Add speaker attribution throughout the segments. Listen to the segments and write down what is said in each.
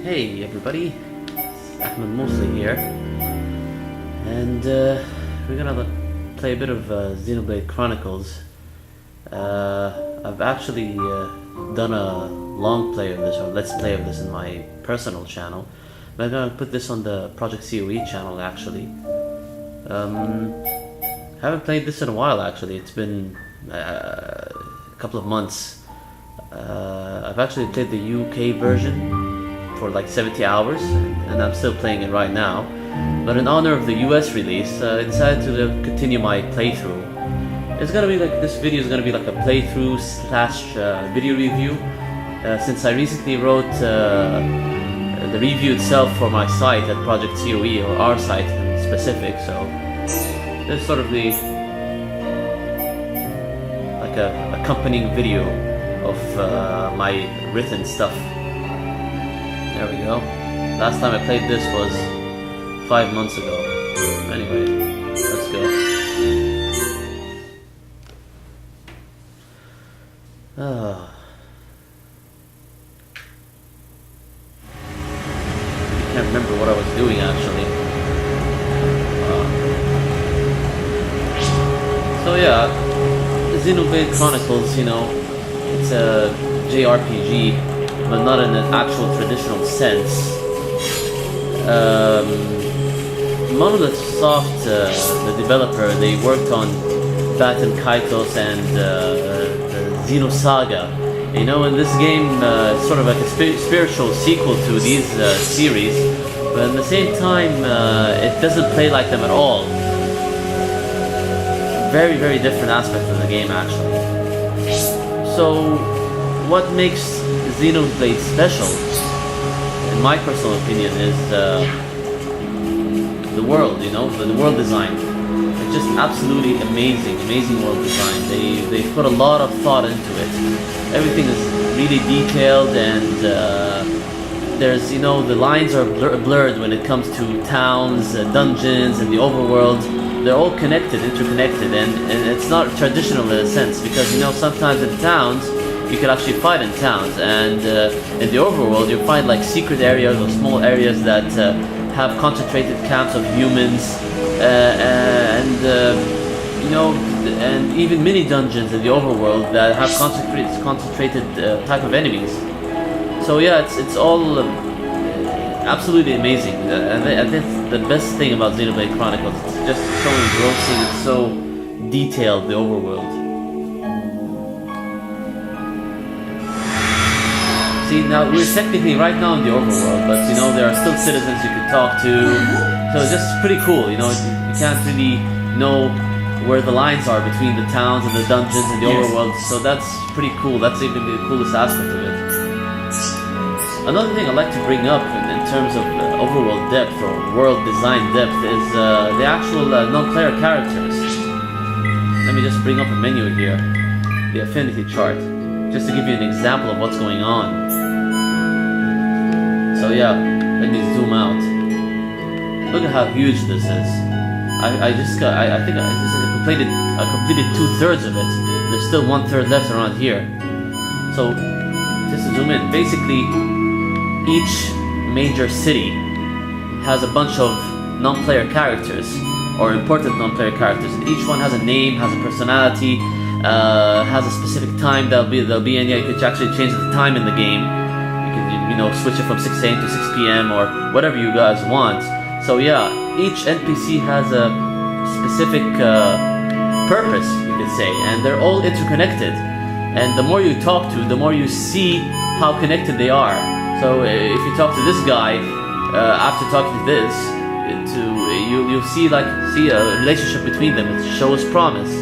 Speaker 1: Hey everybody, it's Ahmed mostly here, and we're gonna play a bit of Xenoblade Chronicles. I've actually done a long play of this, or let's play of this in my personal channel, but I'm gonna put this on the Project COE channel actually. Haven't played this in a while actually, it's been a couple of months. I've actually played the UK version for like 70 hours, and I'm still playing it right now. But in honor of the US release, I decided to continue my playthrough. It's gonna be like, this video is gonna be like a playthrough slash video review, since I recently wrote the review itself for my site at Project COE, or our site in specific, so this is sort of the like a accompanying video of my written stuff. There we go. Last time I played this was 5 months ago. Anyway, let's go. I can't remember what I was doing actually. So yeah, Xenoblade Chronicles, you know, it's a JRPG, but not in an actual traditional sense. Monolith Soft, the developer, they worked on Batten Kaitos and the Xenosaga. You know, in this game, it's sort of like a spiritual sequel to these series, but at the same time, it doesn't play like them at all. Very, very different aspect of the game, actually. So, what makes Xenoblade special, in my personal opinion, is the world, you know, the world design. It's just absolutely amazing world design. They put a lot of thought into it. Everything is really detailed, and there's, you know, the lines are blurred when it comes to towns, dungeons, and the overworld. They're all connected, interconnected, and it's not traditional in a sense, because, you know, sometimes in towns, you can actually fight in towns, and in the overworld you find like secret areas or small areas that have concentrated camps of humans, you know, and even mini dungeons in the overworld that have concentrated type of enemies. So yeah, it's all absolutely amazing, and that's the best thing about Xenoblade Chronicles. It's just so engrossing, it's so detailed, the overworld. See, now we're technically right now in the overworld, but you know, there are still citizens you can talk to, so it's just pretty cool, you know. You can't really know where the lines are between the towns and the dungeons and the overworld, so that's pretty cool. That's even the coolest aspect of it. Another thing I'd like to bring up in terms of overworld depth or world design depth is the actual non-player characters. Let me just bring up a menu here, the affinity chart, just to give you an example of what's going on. So yeah, let me zoom out. Look at how huge this is. I think I completed 2/3 of it. There's still 1/3 left around here. So just to zoom in, basically each major city has a bunch of non-player characters, or important non-player characters, and each one has a name, has a personality, has a specific time they'll be in. Yeah, you could actually change the time in the game. You can, you know, switch it from 6 AM to 6 PM or whatever you guys want. So yeah, each NPC has a specific purpose, you could say, and they're all interconnected. And the more you talk to, the more you see how connected they are. So if you talk to this guy, after talking to this, you'll see a relationship between them. It shows promise.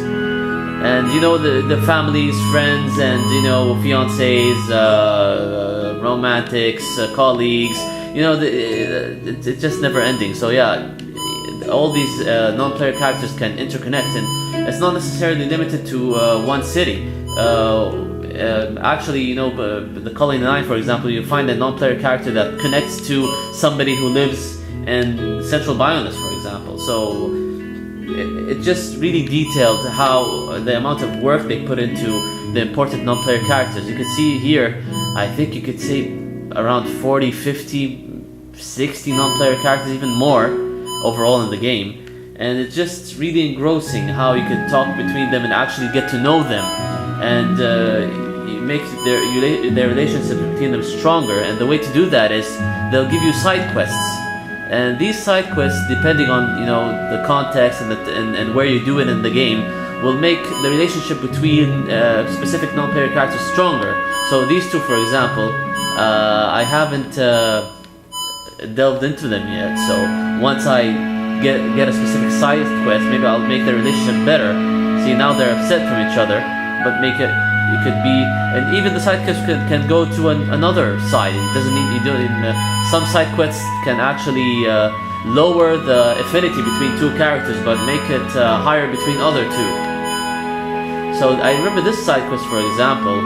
Speaker 1: And you know, the families, friends, and you know, fiancés, romantics, colleagues. You know, it's just never ending. So yeah, all these non-player characters can interconnect, and it's not necessarily limited to one city. Actually, you know, the Colony 9, for example, you find a non-player character that connects to somebody who lives in Central Bionis, for example. So it just really detailed how the amount of work they put into the important non-player characters. You can see here, I think you could say around 40, 50, 60 non-player characters, even more overall in the game. And it's just really engrossing how you can talk between them and actually get to know them, and you make their relationship between them stronger. And the way to do that is they'll give you side quests, and these side quests, depending on the context and where you do it in the game, will make the relationship between specific non-player characters stronger. So these two, for example, I haven't delved into them yet. So once I get a specific side quest, maybe I'll make their relationship better. See, now they're upset from each other, but it could be, and even the side quests can go to another side. It doesn't need some side quests can actually lower the affinity between two characters, but make it higher between other two. So I remember this side quest, for example,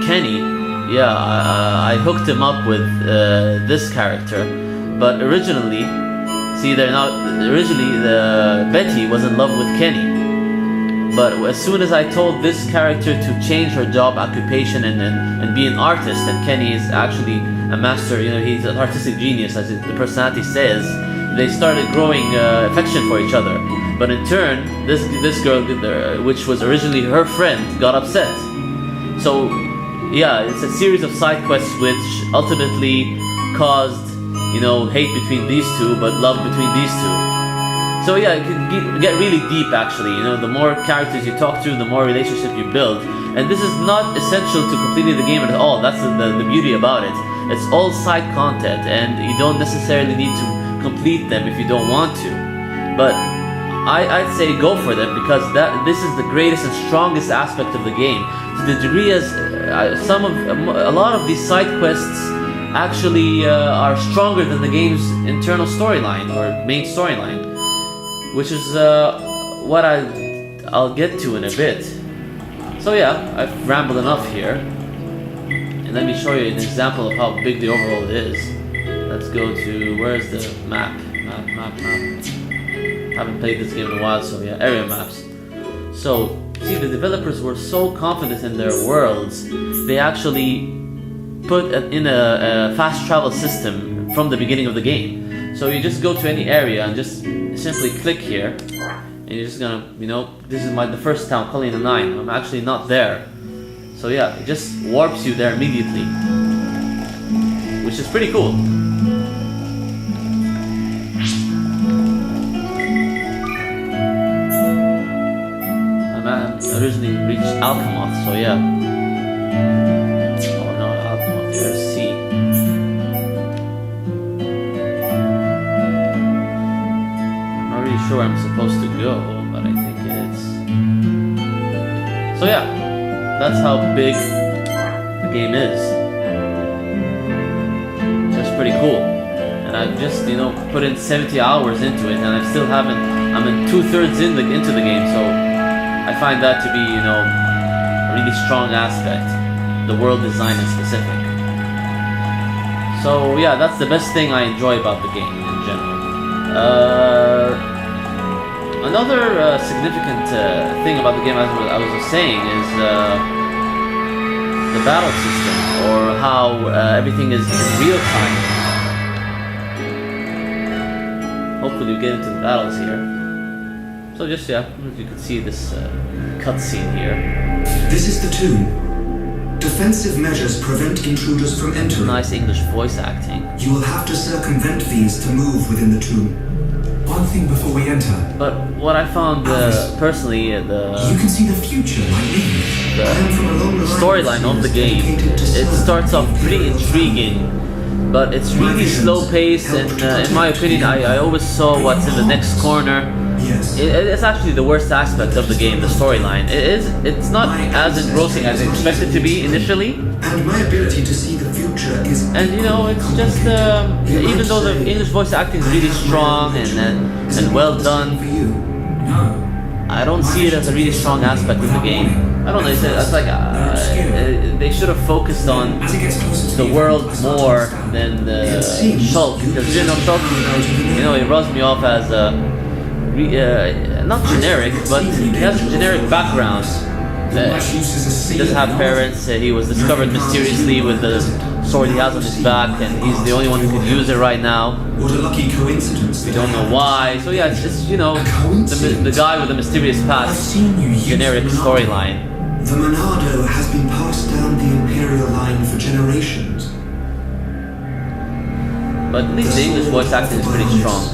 Speaker 1: Kenny. Yeah, I hooked him up with this character. But originally, Betty was in love with Kenny. But as soon as I told this character to change her job occupation and be an artist, and Kenny is actually a master, he's an artistic genius, as the personality says, they started growing affection for each other. But in turn, this girl, which was originally her friend, got upset. So yeah, it's a series of side quests which ultimately caused hate between these two, but love between these two. So yeah, it can get really deep, actually. The more characters you talk to, the more relationship you build. And this is not essential to completing the game at all. That's the beauty about it. It's all side content, and you don't necessarily need to complete them if you don't want to. But I'd say go for them, because this is the greatest and strongest aspect of the game. To the degree as a lot of these side quests actually are stronger than the game's internal storyline or main storyline, which is what I'll get to in a bit. So yeah, I've rambled enough here, and let me show you an example of how big the overworld is. Let's go to, where's the map? Map. Haven't played this game in a while, so yeah, area maps. So see, the developers were so confident in their worlds, they actually put in a fast travel system from the beginning of the game. So you just go to any area and just simply click here, and you're just gonna, this is the first town, Colina 9. I'm actually not there. So yeah, it just warps you there immediately, which is pretty cool. I originally reached Alchemoth, so yeah. Where I'm supposed to go, but I think it's... So yeah, that's how big the game is. Just pretty cool. And I've just, put in 70 hours into it, and I still haven't... I'm in 2/3 into the game, so I find that to be, a really strong aspect. The world design in specific. So yeah, that's the best thing I enjoy about the game in general. Another significant thing about the game, as I was saying, is the battle system, or how everything is in real time. Hopefully you get into the battles here. So just, yeah, you can see this cutscene here.
Speaker 2: This is the tomb. Defensive measures prevent intruders from entering.
Speaker 1: Nice English voice acting.
Speaker 2: You will have to circumvent these to move within the tomb. One thing before we enter.
Speaker 1: But what I found personally,
Speaker 2: you can see the future,
Speaker 1: the storyline of the game, it starts off pretty intriguing, but it's really slow paced, and in my opinion, I always saw what's in the next corner.
Speaker 2: Yes.
Speaker 1: It's actually the worst aspect of the game, the storyline. It's not as engrossing as I expected it to be initially.
Speaker 2: And my ability to see the future is...
Speaker 1: And it's just, even though the English voice acting is really strong and well done, I don't see it as a really strong aspect of the game. I don't know, it's like, they should have focused on the world more than the Shulk, because Shulk, it rubs me off as not generic, but he has a generic background.
Speaker 2: Much use as a
Speaker 1: He
Speaker 2: seer
Speaker 1: doesn't have
Speaker 2: in
Speaker 1: parents. He was discovered mysteriously with the sword he has on his back, and he's the only one who can use it right now.
Speaker 2: What a lucky coincidence.
Speaker 1: We don't know why. So yeah, it's just, you know, the guy with the mysterious
Speaker 2: I've
Speaker 1: past,
Speaker 2: seen you use
Speaker 1: generic
Speaker 2: Monado.
Speaker 1: storyline.
Speaker 2: The Monado has been passed down the Imperial line for generations.
Speaker 1: But at least the English voice acting is pretty strong.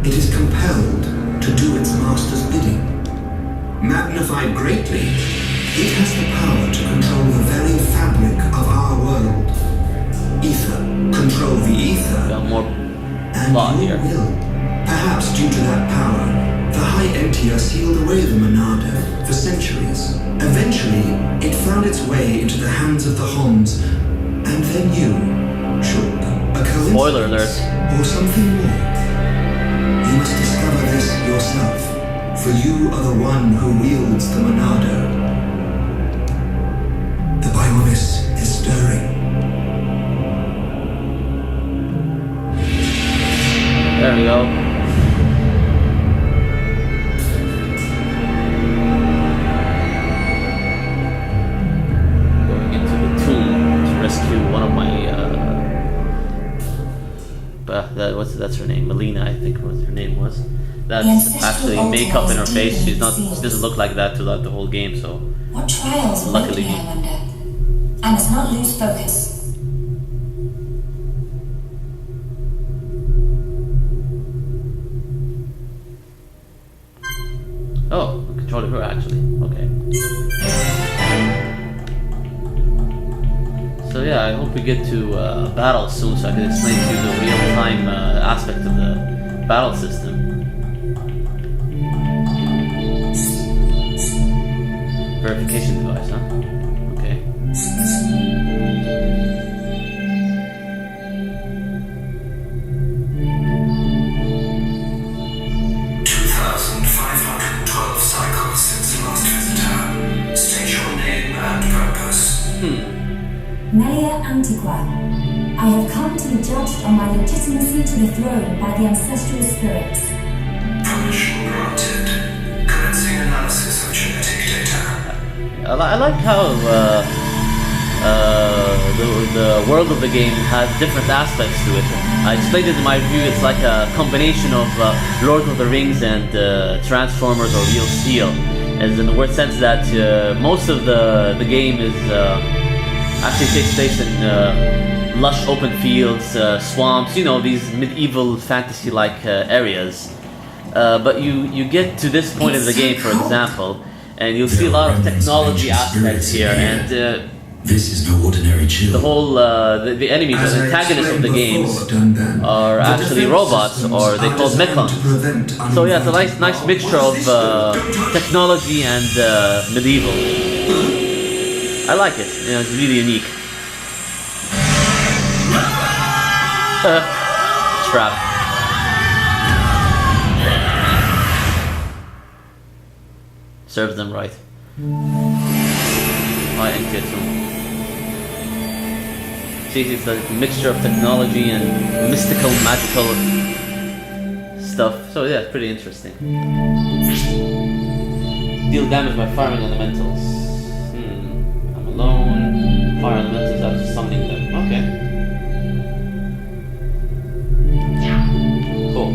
Speaker 2: It is compelled to do its master's bidding. Magnified greatly, it has the power to control the very fabric of our world. Ether, control the ether,
Speaker 1: Got more
Speaker 2: and
Speaker 1: plot
Speaker 2: you
Speaker 1: here.
Speaker 2: will. Perhaps due to that power, the High Emptier sealed away the Monado for centuries. Eventually, it found its way into the hands of the Homs, and then you, Shulk. A coincidence,
Speaker 1: Spoiler alert.
Speaker 2: or something more. You must discover this yourself, for you are the one who wields the Monado. The Biovis is stirring.
Speaker 1: There we go. Going into the tomb to rescue one of my that's her name, Melina, I think what her name was. That's actually makeup in her face. She doesn't look like that throughout the whole game, so
Speaker 3: What trials are
Speaker 1: luckily.
Speaker 3: waiting, I wonder? I must not lose focus.
Speaker 1: Oh, I'm controlling her actually. Okay. So yeah, I hope we get to battle soon so I can explain to you the real-time aspect of the battle system. Verification device, huh? Okay.
Speaker 2: 2,512 cycles since the last visitor. State your name and purpose.
Speaker 3: Melia Antiqua, I have come to be judged on my legitimacy to the throne by the ancestral spirits.
Speaker 2: Permission granted. Commencing analysis of genetic data.
Speaker 1: I like how the world of the game has different aspects to it. I explained it in my review. It's like a combination of Lord of the Rings and Transformers or Real Steel, as in the word sense that most of the game is actually takes place in lush open fields, swamps. You know, these medieval fantasy-like areas. But you get to this point of the game, for example, and you'll see a lot of technology aspects here, and
Speaker 2: this is no ordinary chill.
Speaker 1: the whole the enemies, or the antagonists of the games, are actually robots, or they called mechons. So yeah, it's a nice mixture of technology and medieval. I like it. You know, it's really unique. Trap. Serves them right. I think it too. See, it's a mixture of technology and mystical, magical stuff. So yeah, it's pretty interesting. Deal damage by firing elementals. I'm alone. Fire elementals after summoning them. Okay. Cool.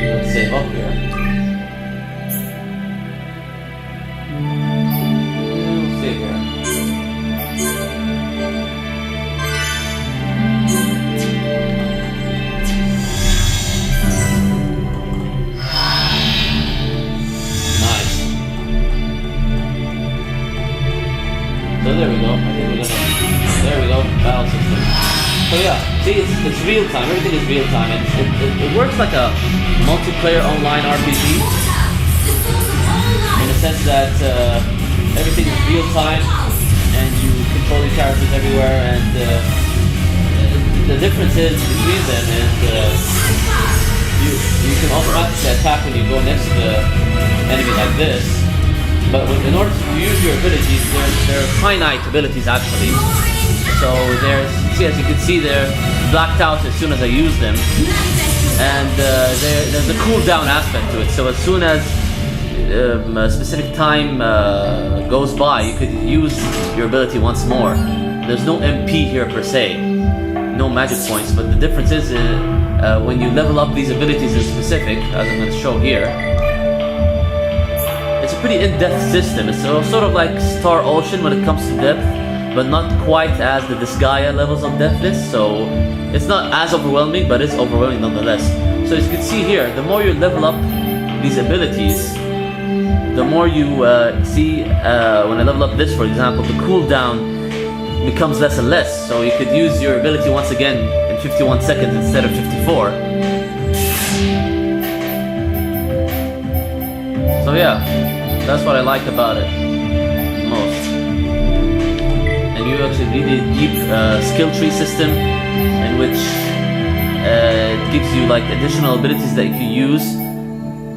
Speaker 1: Let's save up here. We'll save here. Nice. So there we go. I think we're gonna. There we go. Battle system. So yeah, see, it's real time. Everything is real time. It works like a multiplayer online RPG in the sense that everything is real time and you control your characters everywhere. And the difference is between them is you can automatically attack when you go next to the enemy like this. But in order to use your abilities, there are finite abilities actually. So as you can see, they're blacked out as soon as I use them, and there's a cooldown aspect to it. So as soon as a specific time goes by, you could use your ability once more. There's no MP here per se, no magic points, but the difference is when you level up these abilities in specific, as I'm going to show here, it's a pretty in-depth system. It's sort of like Star Ocean when it comes to depth, but not quite as the Disgaea levels of depthness, so it's not as overwhelming, but it's overwhelming nonetheless. So as you can see here, the more you level up these abilities, the more you see, when I level up this, for example, the cooldown becomes less and less, so you could use your ability once again in 51 seconds instead of 54. So yeah, that's what I like about it most. And you actually really deep skill tree system in which it gives you like additional abilities that you can use,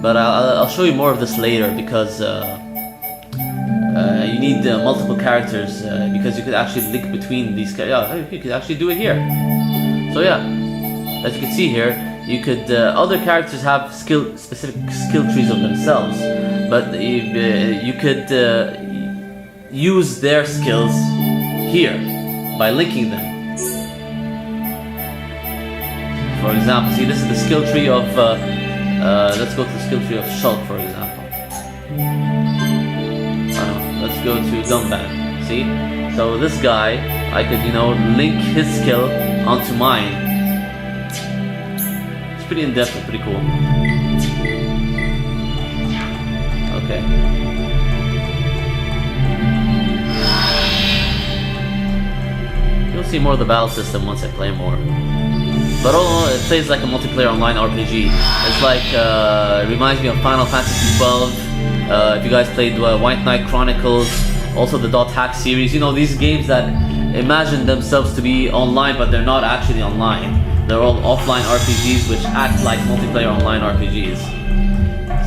Speaker 1: but I'll show you more of this later because you need multiple characters because you could actually link between these characters. Yeah, you could actually do it here. So yeah, as you can see here, you could other characters have specific skill trees of themselves, but you could use their skills here by linking them. For example, see, this is the skill tree of let's go to the skill tree of Shulk, for example. Let's go to Dumban. See? So this guy, I could, link his skill onto mine. It's pretty in-depth and pretty cool. Okay. You'll see more of the battle system once I play more. But all in all, it plays like a multiplayer online RPG. It's like, it reminds me of Final Fantasy XII. If you guys played White Knight Chronicles, also the Dot Hack series, these games that imagine themselves to be online, but they're not actually online. They're all offline RPGs which act like multiplayer online RPGs.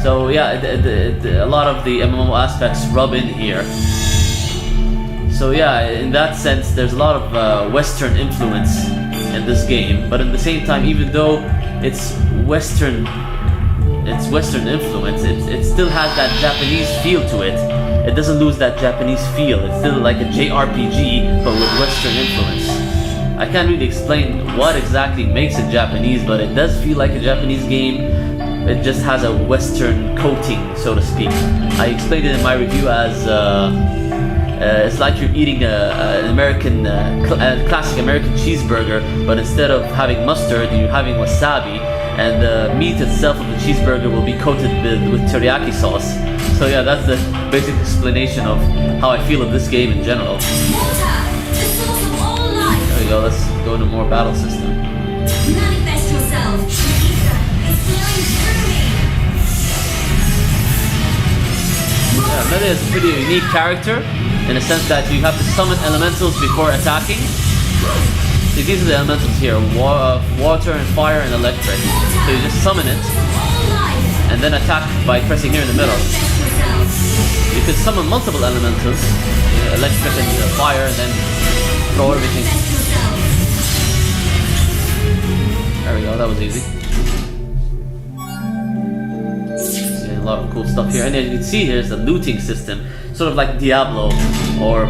Speaker 1: So yeah, a lot of the MMO aspects rub in here. So yeah, in that sense, there's a lot of Western influence in this game, but at the same time, even though it's Western influence, it still has that Japanese feel to it. It doesn't lose that Japanese feel. It's still like a JRPG, but with Western influence. I can't really explain what exactly makes it Japanese, but it does feel like a Japanese game. It just has a Western coating, so to speak. I explained it in my review as it's like you're eating an American, classic American cheeseburger, but instead of having mustard, you're having wasabi, and the meat itself of the cheeseburger will be coated with teriyaki sauce. So yeah, that's the basic explanation of how I feel of this game in general. There we go, let's go into more battle system.
Speaker 3: Manifest yourself. It's flowing through me.
Speaker 1: Yeah, Melee is a pretty unique character in the sense that you have to summon elementals before attacking. See, these are the elementals here, water and fire and electric. So you just summon it and then attack by pressing here in the middle. You could summon multiple elementals, electric and fire, and then throw everything. There we go, that was easy. A lot of cool stuff here, and as you can see, here's the looting system, sort of like Diablo, or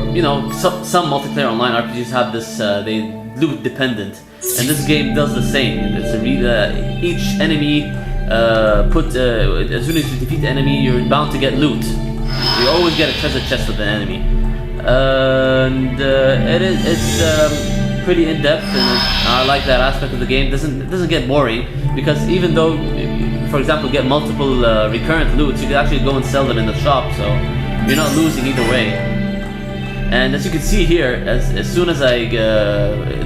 Speaker 1: some multiplayer online RPGs have this. They loot dependent, and this game does the same. It's each enemy as soon as you defeat the enemy, you're bound to get loot. You always get a treasure chest with an enemy, and it's pretty in depth, and I like that aspect of the game. It doesn't get boring, because even though, for example, get multiple recurrent loots, you can actually go and sell them in the shop, so you're not losing either way. And as you can see here, as soon as I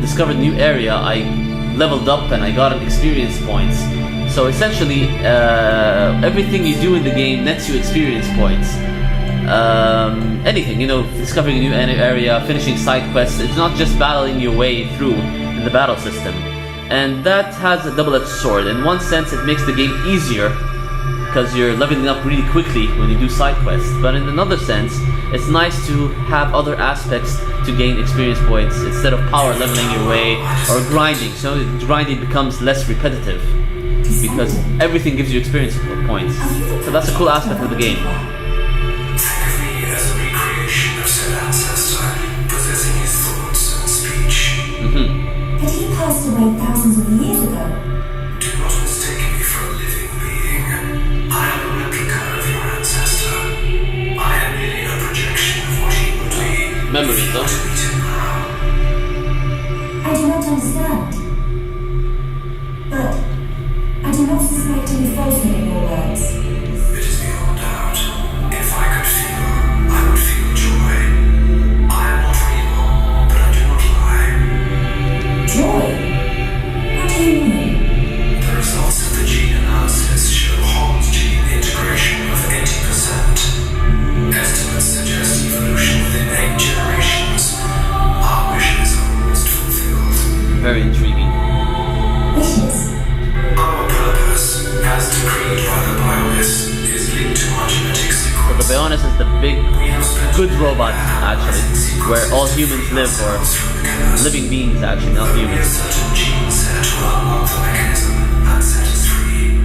Speaker 1: discovered a new area, I leveled up and I got an experience points. So essentially, everything you do in the game nets you experience points. Anything, discovering a new area, finishing side quests, it's not just battling your way through in the battle system. And that has a double-edged sword. In one sense, it makes the game easier because you're leveling up really quickly when you do side quests. But in another sense, it's nice to have other aspects to gain experience points instead of power leveling your way or grinding. So grinding becomes less repetitive because everything gives you experience points. So that's a cool aspect of the game.
Speaker 4: Think of me as a recreation of said ancestor, possessing his thoughts and speech.
Speaker 3: But he passed away thousands of years ago.
Speaker 4: Do not mistake me for a living being. I am a replica of your ancestor. I am merely a projection of what he would be.
Speaker 1: Memories, though.
Speaker 4: To meet him now.
Speaker 3: I do not understand. But I do not suspect any falsehood in your words.
Speaker 4: It is beyond doubt. If I could feel, I would feel joy. I am not real, but I do not lie.
Speaker 3: Joy? What do you mean?
Speaker 4: The results of the gene analysis show Holmes gene integration of 80%. Estimates suggest evolution within 8 generations. Our wishes are almost fulfilled.
Speaker 1: Very intriguing.
Speaker 3: Wishes?
Speaker 4: Our purpose, as decreed by the Bioness, is linked to our genetic
Speaker 1: So
Speaker 4: sequence.
Speaker 1: the Bionis is the big,
Speaker 4: We have spent
Speaker 1: good robot, actually, where all humans live, or living beings, actually, not
Speaker 4: a
Speaker 1: humans.
Speaker 4: certain gene set will unlock the mechanism and set us free.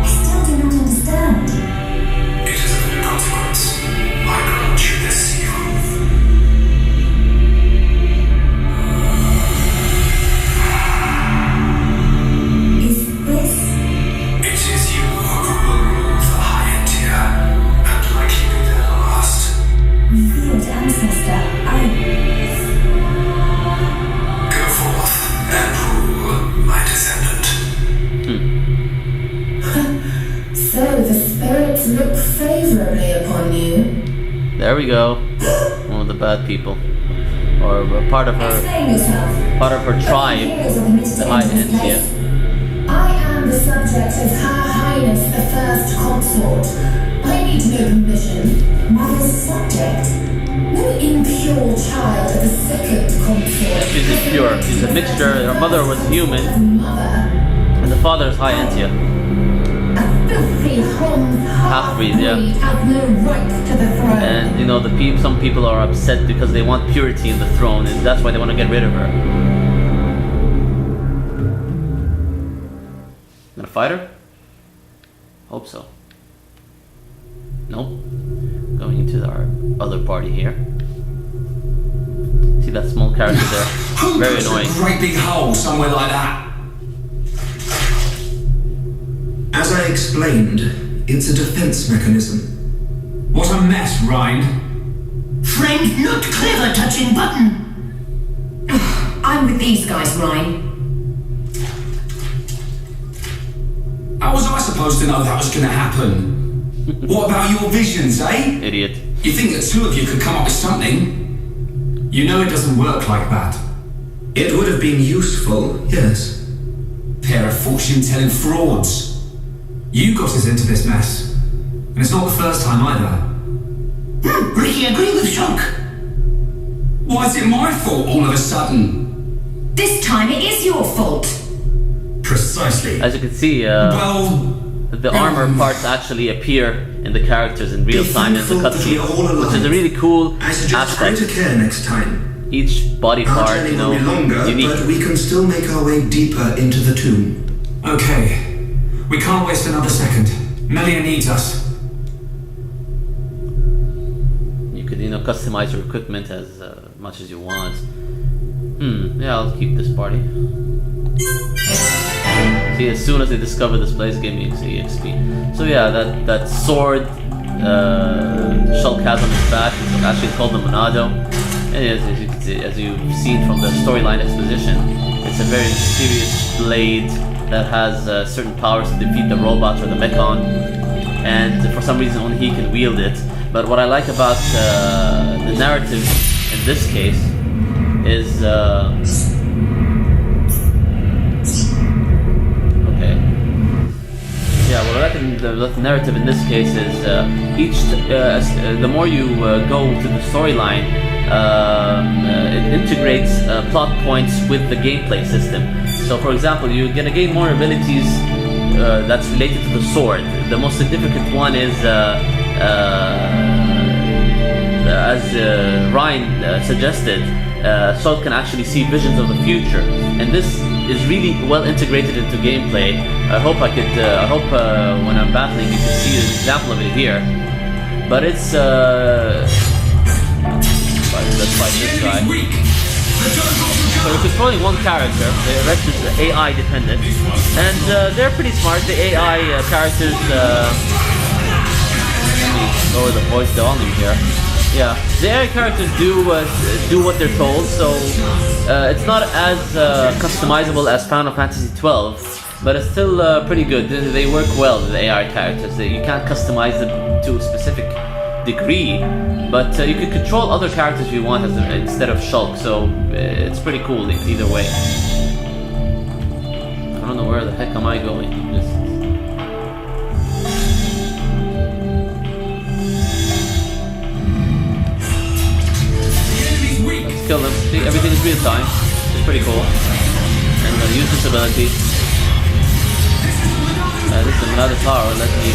Speaker 3: I still do not understand.
Speaker 4: It is of no consequence. I grant you this seal.
Speaker 3: Is this?
Speaker 4: It is you who will rule the Hyentia, and likely be their last.
Speaker 3: Revealed ancestor,
Speaker 4: Go forth and rule, my descendant.
Speaker 5: So the spirits look favorably upon you.
Speaker 1: There we go. One of the bad people. Or a part of her
Speaker 3: Explain yourself.
Speaker 1: tribe,
Speaker 3: Heroes are permitted
Speaker 1: the
Speaker 3: to enter this
Speaker 1: Hyentia.
Speaker 3: place.
Speaker 5: I am the subject of Her Highness the First Consort. I need no permission.
Speaker 3: Mother's subject.
Speaker 5: No impure child of the second consort.
Speaker 1: She's impure. She's a mixture. Her mother was human,
Speaker 5: Mother,
Speaker 1: and the father is Hyentia.
Speaker 5: a filthy
Speaker 1: Half-breed, yeah.
Speaker 5: has no right to the throne.
Speaker 1: And you know, some people are upset because they want purity in the throne, and that's why they want to get rid of her. Gonna fight her? Hope so. Nope. Going into our other party here. See that small character there?
Speaker 6: Who
Speaker 1: Very
Speaker 6: puts
Speaker 1: annoying.
Speaker 6: a great big hole somewhere like that?
Speaker 2: As I explained, it's a defense mechanism.
Speaker 6: What a mess, Rhine.
Speaker 7: Friend, not clever touching button. I'm with these guys, Ryan.
Speaker 6: How was I supposed to know that was going to happen? What about your visions, eh?
Speaker 1: Idiot.
Speaker 6: You think the two of you could come up with something? You know it doesn't work like that.
Speaker 2: It would have been useful, yes.
Speaker 6: Pair of fortune-telling frauds. You got us into this mess. And it's not the first time either.
Speaker 7: Ricky, agree with Shock.
Speaker 6: Why is it my fault all of a sudden?
Speaker 7: This time it is your fault.
Speaker 2: Precisely.
Speaker 1: As you can see,
Speaker 6: Well,
Speaker 1: the armor parts actually appear in the characters in real
Speaker 2: Be
Speaker 1: time in the
Speaker 2: thankful that we are all
Speaker 1: cutscene, which is
Speaker 2: alive.
Speaker 1: a really cool
Speaker 2: I suggest
Speaker 1: aspect.
Speaker 2: greater care next time.
Speaker 1: Each body
Speaker 2: Our
Speaker 1: part,
Speaker 2: journey
Speaker 1: you know,
Speaker 2: will be longer,
Speaker 1: unique.
Speaker 2: but we can still make our way deeper into the tomb.
Speaker 6: okay. We can't waste another second. Melia needs us.
Speaker 1: You could, you know, customize your equipment as much as you want. Yeah, I'll keep this party. See, as soon as they discover this place, give me EXP. So yeah, that sword Shulk has on his back is actually called the Monado. And as you can see, as you've seen from the storyline exposition, it's a very mysterious blade that has certain powers to defeat the robots or the Mechon, and for some reason only he can wield it. But what I like about the narrative in this case is okay. Yeah, what I like in the narrative in this case is the more you go to the storyline, it integrates plot points with the gameplay system. So, for example, you're gonna gain more abilities that's related to the sword. The most significant one is, as Ryan suggested, Sword can actually see visions of the future, and this is really well integrated into gameplay. I hope when I'm battling you can see an example of it here. But it's let's fight this guy. So we're controlling one character, the rest is AI dependent, and they're pretty smart. The AI characters, let me lower the voice volume here. Yeah, the AI characters do what they're told, so it's not as customizable as Final Fantasy XII, but it's still pretty good. They work well, the AI characters. You can't customize them to a specific degree, but you can control other characters you want instead of Shulk, so it's pretty cool either way. I don't know where the heck am I going. Let's kill them. See, everything is real time. It's pretty cool. And I'm gonna use this ability. This is another power. Let me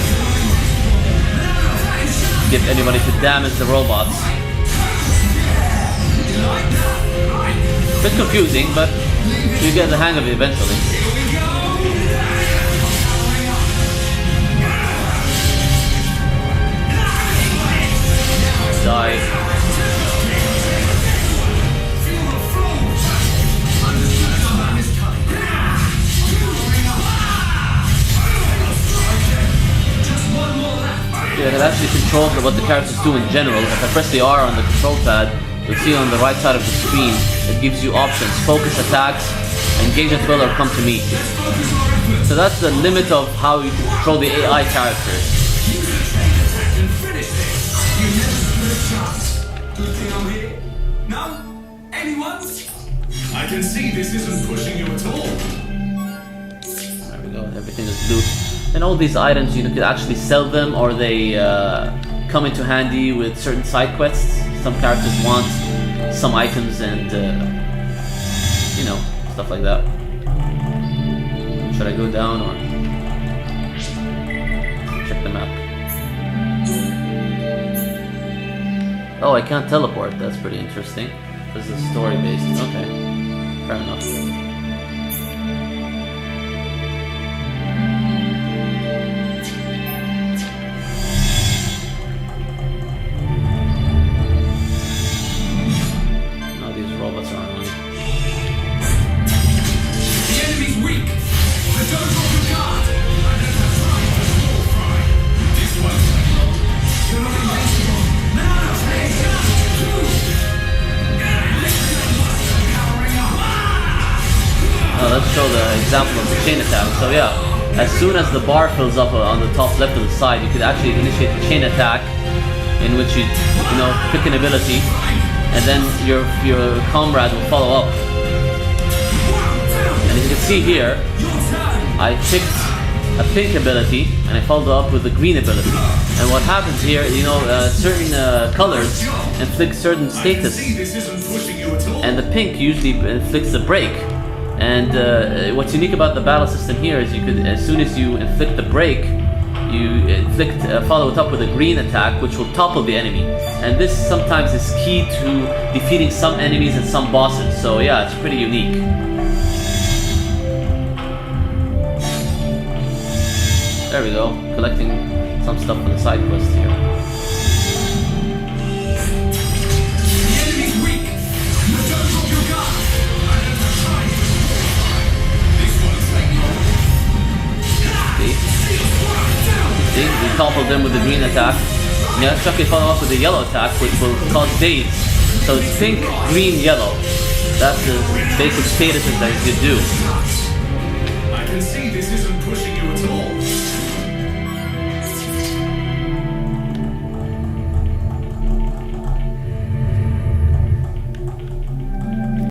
Speaker 1: get anybody to damage the robots. A bit confusing, but you get the hang of it eventually. Die. Yeah, it actually controls what the characters do in general. If I press the R on the control pad, you'll see on the right side of the screen, it gives you options: focus attacks, engage at will, or come to me. So that's the limit of how you can control the AI characters.
Speaker 4: No? Anyone? I can see this isn't pushing you at all.
Speaker 1: There we go, everything is loot. And all these items, you could actually sell them, or they come into handy with certain side quests. Some characters want some items and, you know, stuff like that. Should I go down or check the map? Oh, I can't teleport. That's pretty interesting. This is story-based. Okay, fair enough. Let's show the example of the chain attack. So yeah, as soon as the bar fills up on the top left of the side, you could actually initiate the chain attack, in which you pick an ability, and then your comrade will follow up. And as you can see here, I picked a pink ability and I followed up with a green ability. And what happens here, certain colors inflict certain status, and the pink usually inflicts a break. And what's unique about the battle system here is you could, as soon as you inflict the break, you follow it up with a green attack, which will topple the enemy. And this sometimes is key to defeating some enemies and some bosses. So yeah, it's pretty unique. There we go, collecting some stuff on the side quest here. See, we toppled them with the green attack. Now let's actually follow up with the yellow attack, which will cause daze. So it's pink, green, yellow. That's the basic statuses that you could do.
Speaker 4: I can see this is